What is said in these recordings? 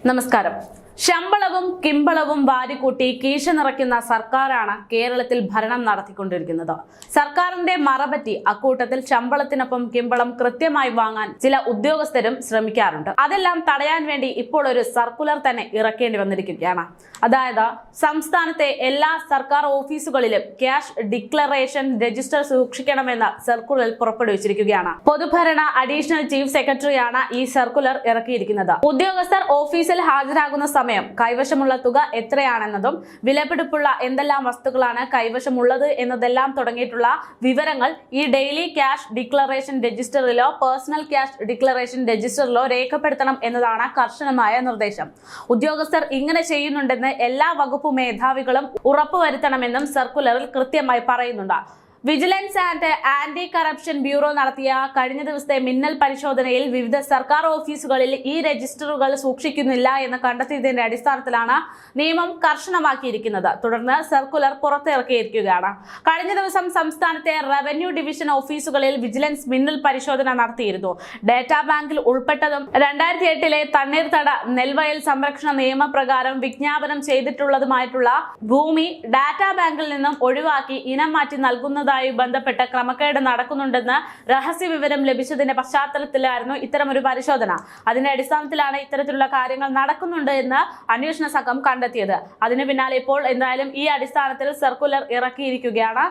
നമസ്കാരം. ശമ്പളവും കിമ്പളവും വാരിക്കൂട്ടി കീശ നിറയ്ക്കുന്ന സർക്കാരാണ് കേരളത്തിൽ ഭരണം നടത്തിക്കൊണ്ടിരിക്കുന്നത്. സർക്കാരിന്റെ മറപറ്റി അക്കൂട്ടത്തിൽ ശമ്പളത്തിനൊപ്പം കിമ്പളം കൃത്യമായി വാങ്ങാൻ ചില ഉദ്യോഗസ്ഥരും ശ്രമിക്കാറുണ്ട്. അതെല്ലാം തടയാൻ വേണ്ടി ഇപ്പോൾ ഒരു സർക്കുലർ തന്നെ ഇറക്കേണ്ടി വന്നിരിക്കുകയാണ്. അതായത് സംസ്ഥാനത്തെ എല്ലാ സർക്കാർ ഓഫീസുകളിലും ക്യാഷ് ഡിക്ലറേഷൻ രജിസ്റ്റർ സൂക്ഷിക്കണമെന്ന സർക്കുലർ പുറപ്പെടുവിച്ചിരിക്കുകയാണ്. പൊതുഭരണ അഡീഷണൽ ചീഫ് സെക്രട്ടറിയാണ് ഈ സർക്കുലർ ഇറക്കിയിരിക്കുന്നത്. ഉദ്യോഗസ്ഥർ ഓഫീസിൽ ഹാജരാകുന്ന സമയം കൈവശമുള്ള തുക എത്രയാണെന്നതും വിലപിടിപ്പുള്ള എന്തെല്ലാം വസ്തുക്കളാണ് കൈവശമുള്ളത് എന്നതെല്ലാം തുടങ്ങിയിട്ടുള്ള വിവരങ്ങൾ ഈ ഡെയിലി ക്യാഷ് ഡിക്ലറേഷൻ രജിസ്റ്ററിലോ പേഴ്സണൽ ക്യാഷ് ഡിക്ലറേഷൻ രജിസ്റ്ററിലോ രേഖപ്പെടുത്തണം എന്നതാണ് കർശനമായ നിർദ്ദേശം. ഉദ്യോഗസ്ഥർ ഇങ്ങനെ ചെയ്യുന്നുണ്ടെന്ന് എല്ലാ വകുപ്പ് മേധാവികളും ഉറപ്പുവരുത്തണമെന്നും സർക്കുലറിൽ കൃത്യമായി പറയുന്നുണ്ട്. Vigilance and anti corruption bureau നടത്തിയ കഴിഞ്ഞ ദിവസത്തെ മിന്നൽ പരിശോധനയിൽ വിവിധ സർക്കാർ ഓഫീസുകളിൽ ഈ രജിസ്റ്ററുകൾ സൂക്ഷിക്കുന്നില്ല എന്ന് കണ്ടെത്തിയതിന്റെ അടിസ്ഥാനത്തിലാണ് നിയമം കർശനമാക്കിയിരിക്കുന്നത്. തുടർന്ന് സർക്കുലർ പുറത്തിറക്കിയിരിക്കുകയാണ്. കഴിഞ്ഞ ദിവസം സംസ്ഥാനത്തെ റവന്യൂ ഡിവിഷൻ ഓഫീസുകളിൽ വിജിലൻസ് മിന്നൽ പരിശോധന നടത്തിയിരുന്നു. ഡാറ്റാ ബാങ്കിൽ ഉൾപ്പെട്ടതും 2008 തണ്ണീർത്തട നെൽവയൽ സംരക്ഷണ നിയമപ്രകാരം വിജ്ഞാപനം ചെയ്തിട്ടുള്ളതുമായിട്ടുള്ള ഭൂമി ഡാറ്റാ ബാങ്കിൽ നിന്നും ഒഴിവാക്കി ഇനം മാറ്റി നൽകുന്നതായി ബന്ധപ്പെട്ട ക്രമക്കേട് നടക്കുന്നുണ്ടെന്ന് രഹസ്യ വിവരം ലഭിച്ചതിന്റെ പശ്ചാത്തലത്തിലായിരുന്നു ഇത്തരമൊരു പരിശോധന. അതിന്റെ അടിസ്ഥാനത്തിലാണ് ഇത്തരത്തിലുള്ള കാര്യങ്ങൾ നടക്കുന്നുണ്ട് എന്ന് അന്വേഷണ സംഘം കണ്ടെത്തിയത്. അതിന് പിന്നാലെ ഇപ്പോൾ എന്തായാലും ഈ അടിസ്ഥാനത്തിൽ സർക്കുലർ ഇറക്കിയിരിക്കുകയാണ്.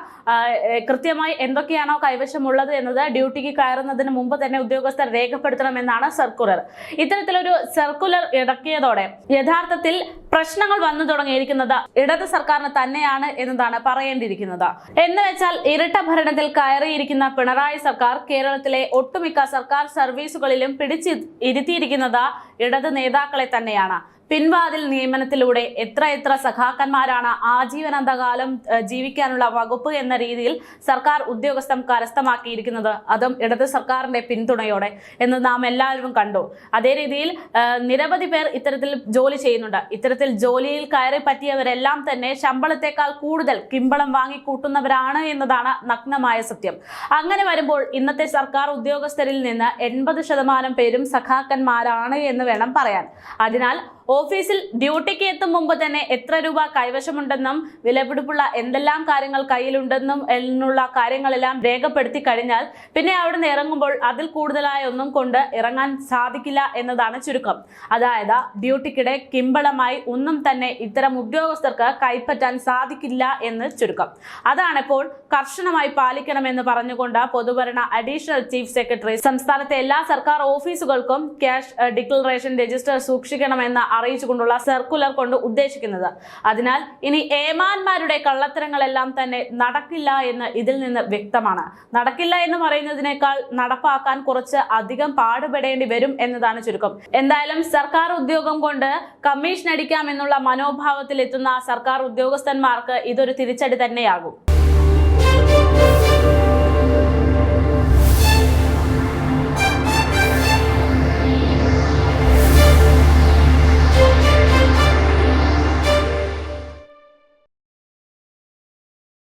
കൃത്യമായി എന്തൊക്കെയാണോ കൈവശമുള്ളത് എന്നത് ഡ്യൂട്ടിക്ക് കയറുന്നതിന് മുമ്പ് തന്നെ ഉദ്യോഗസ്ഥർ രേഖപ്പെടുത്തണമെന്നാണ് സർക്കുലർ. ഇത്തരത്തിലൊരു സർക്കുലർ ഇറക്കിയതോടെ യഥാർത്ഥത്തിൽ പ്രശ്നങ്ങൾ വന്നു തുടങ്ങിയിരിക്കുന്നത് ഇടത് സർക്കാരിന് തന്നെയാണ് എന്നതാണ് പറയേണ്ടിയിരിക്കുന്നത്. എന്ന് വെച്ചാൽ ഇരട്ട ഭരണത്തിൽ കയറിയിരിക്കുന്ന പിണറായി സർക്കാർ കേരളത്തിലെ ഒട്ടുമിക്ക സർക്കാർ സർവീസുകളിലും പിടിച്ചിരുത്തിയിരിക്കുന്നത് ഇടത് നേതാക്കളെ തന്നെയാണ്. പിൻവാതിൽ നിയമനത്തിലൂടെ എത്ര സഖാക്കന്മാരാണ് ആജീവനാന്തകാലം ജീവിക്കാനുള്ള വകുപ്പ് എന്ന രീതിയിൽ സർക്കാർ ഉദ്യോഗസ്ഥൻ കരസ്ഥമാക്കിയിരിക്കുന്നത്, അതും ഇടത് സർക്കാരിന്റെ പിന്തുണയോടെ എന്ന് നാം എല്ലാവരും കണ്ടു. അതേ രീതിയിൽ നിരവധി പേർ ഇത്തരത്തിൽ ജോലി ചെയ്യുന്നുണ്ട്. ഇത്തരത്തിൽ ജോലിയിൽ കയറി പറ്റിയവരെല്ലാം തന്നെ ശമ്പളത്തെക്കാൾ കൂടുതൽ കിമ്പളം വാങ്ങിക്കൂട്ടുന്നവരാണ് എന്നതാണ് നഗ്നമായ സത്യം. അങ്ങനെ വരുമ്പോൾ ഇന്നത്തെ സർക്കാർ ഉദ്യോഗസ്ഥരിൽ നിന്ന് 80% പേരും സഖാക്കന്മാരാണ് എന്ന് വേണം പറയാൻ. അതിനാൽ ഓഫീസിൽ ഡ്യൂട്ടിക്ക് എത്തും മുമ്പ് തന്നെ എത്ര രൂപ കൈവശമുണ്ടെന്നും വിലപിടിപ്പുള്ള എന്തെല്ലാം കാര്യങ്ങൾ കയ്യിലുണ്ടെന്നും എന്നുള്ള കാര്യങ്ങളെല്ലാം രേഖപ്പെടുത്തി കഴിഞ്ഞാൽ പിന്നെ അവിടെ നിന്ന് ഇറങ്ങുമ്പോൾ അതിൽ കൂടുതലായ ഒന്നും കൊണ്ട് ഇറങ്ങാൻ സാധിക്കില്ല എന്നതാണ് ചുരുക്കം. അതായത് ഡ്യൂട്ടിക്കിടെ കിമ്പളമായി ഒന്നും തന്നെ ഇത്തരം ഉദ്യോഗസ്ഥർക്ക് കൈപ്പറ്റാൻ സാധിക്കില്ല എന്ന് ചുരുക്കം. അതാണിപ്പോൾ കർശനമായി പാലിക്കണമെന്ന് പറഞ്ഞുകൊണ്ട് പൊതുഭരണ അഡീഷണൽ ചീഫ് സെക്രട്ടറി സംസ്ഥാനത്തെ എല്ലാ സർക്കാർ ഓഫീസുകൾക്കും ക്യാഷ് ഡിക്ലറേഷൻ രജിസ്റ്റർ സൂക്ഷിക്കണമെന്ന് അറിയിച്ചുകൊണ്ടുള്ള സർക്കുലർ കൊണ്ട് ഉദ്ദേശിക്കുന്നത്. അതിനാൽ ഇനി ഏമാന്മാരുടെ കള്ളത്തരങ്ങളെല്ലാം തന്നെ നടക്കില്ല എന്ന് ഇതിൽ നിന്ന് വ്യക്തമാണ്. നടക്കില്ല എന്ന് പറയുന്നതിനേക്കാൾ നടപ്പാക്കാൻ കുറച്ച് അധികം പാടുപെടേണ്ടി വരും എന്നതാണ് ചുരുക്കം. എന്തായാലും സർക്കാർ ഉദ്യോഗം കൊണ്ട് കമ്മീഷൻ അടിക്കാം എന്നുള്ള മനോഭാവത്തിൽ എത്തുന്ന സർക്കാർ ഉദ്യോഗസ്ഥന്മാർക്ക് ഇതൊരു തിരിച്ചടി തന്നെയാകും.